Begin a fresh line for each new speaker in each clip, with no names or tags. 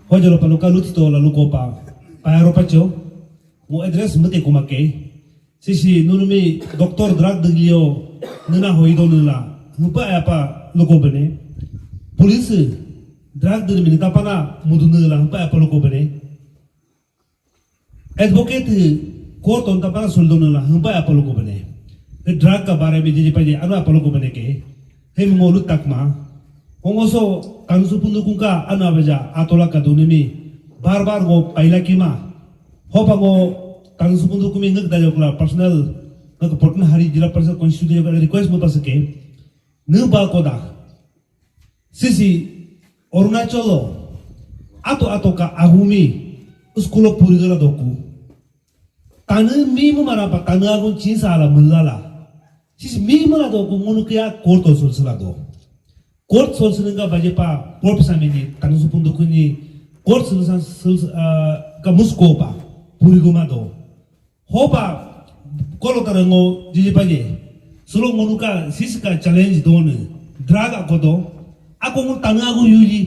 Hojalo paluka lutito la lukopa. Payaro pacho. Mo address mate kumake. Sisi nunumi doktor drug deglio nuna hoido nula. Hupa apa luko bene. Police drug de minita pana mudu nula hupa apa luko bene. Advocate court on tapana soldo nula hupa apa luko bene. Drug का बारे में जिसे पहले अनु आपलों को बने के हे मोलू तक माँ होंगोसो कानुसु पुंदु कुंका अनु आवेजा आतोला का दुनिया में बार वो पहला की माँ हो पागो कानुसु पुंदु कुमें नक दाजो कला पर्सनल नक पोटन हरी जिला पर्सनल कॉन्स्टिट्यूशन का रिक्वेस्ट मुझे पास के न बाकोदा सिसी अरुणाचलो आतो का आहुमी उसको पूरी गला दोकू ताने मीम मरा पा ताने आगो चीज़ आला मुल्लाला Sisi mimo la do kung kaya court solsila do. Court solsila nga baje pa purpose amini tanong supundo ko ni court solsila ka musko pa puri guma do. Hopa kolo tarango jiji baje sulong ngono ka sisi ka challenge do ne drag ako do ako ngun tanong ako yuji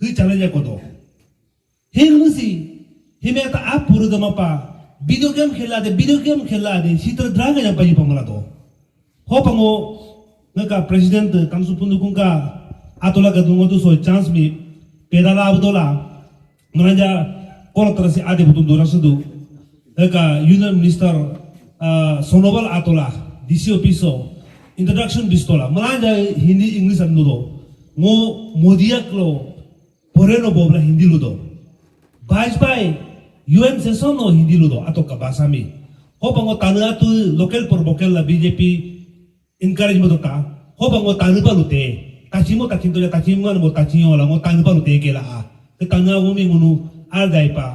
hu challenge ako do. Hingnusi himeta ap puri guma pa video game khela de sitra drag ya baje pamala do. Hopango naka president kamsu pundukung ka atola gadungo tu so chance mi pedala abdola manaja kola terasi ade butun dora sudu naka union minister sonobal atola DCO piso introduction bistola manaja hindi english anudo mo modia klo poreno bobra hindi ludo bajpai UN session no hindi ludo atoka basami hopango tanah tu local por local la BJP encourage mo ta ho bang mo tanu pa lute tachimo tachinto ya tachimo mo tachinyo la mo tanu pa lute ke la ke tanga mo mi ngunu al dai pa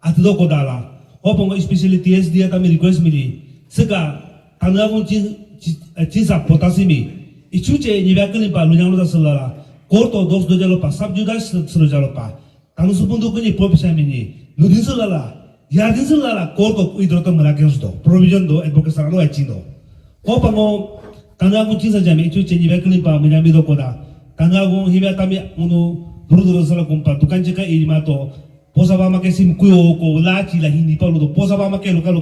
atdo ko dala ho bang especially TSD ta mi request mili sega tanga mo chin sa potasi mi ichuche ni ba kali pa lunyang lo da sala korto dos do jalo pa sab juda selo jalo pa tanu supundu ko ni popisa mi ni nudin sala yardin sala korto idroto mala ke do provision do advocate sa lo achindo ho bang Tangagung cinta jami itu cengi bekli pa menyambi dokoda. Tangagung hibia kami unu dulu salah kumpa. Tukan jika ini mato posa ba make sim kuyo ko laci lah hindi pa ludo posa ba make lokal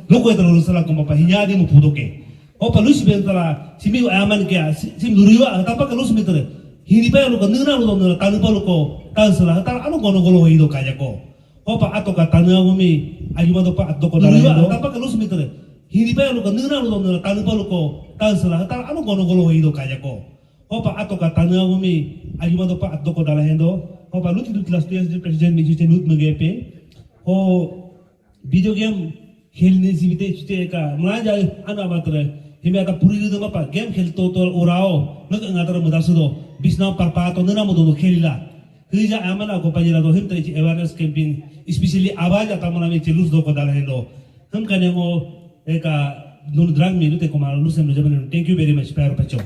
loko itu dulu salah kumpa hinyadi mu pudoke. Opa lusi bentala simi aman kaya sim duriwa tanpa kalau simi tere hindi pa luka nina ludo nina tanu pa luko tan salah tan anu kono golo hido kaya ko. Opa ato ka tangagung mi ayu mato pa ato ko duriwa tanpa kalau simi tere hindi pa luka nina ludo nina tanu pa luko tan salah tan anu kono golo hido kaya ko. Opa ato ka tangagung mi ayu mato pa ato ko dalahendo. Opa luti du kelas TSD presiden mi chute nut megepe. O video game खेलने से भी ते का मलाजा अना बातरे हिमे आता पूरी दिन में पा गेम खेलतो तो उराओ नक अंगातर मुदासु दो बिस्ना पर पातो नना मुदो खेलिला हिजा आमना को पाजिला दो हिम ते अवेयरनेस कैंपिंग स्पेशली आवाज आता मना में चलुस दो को डाला है दो हम कने वो एक नुन ड्रग में लुते को मार लुसे मुझे थैंक यू वेरी मच प्यार बच्चों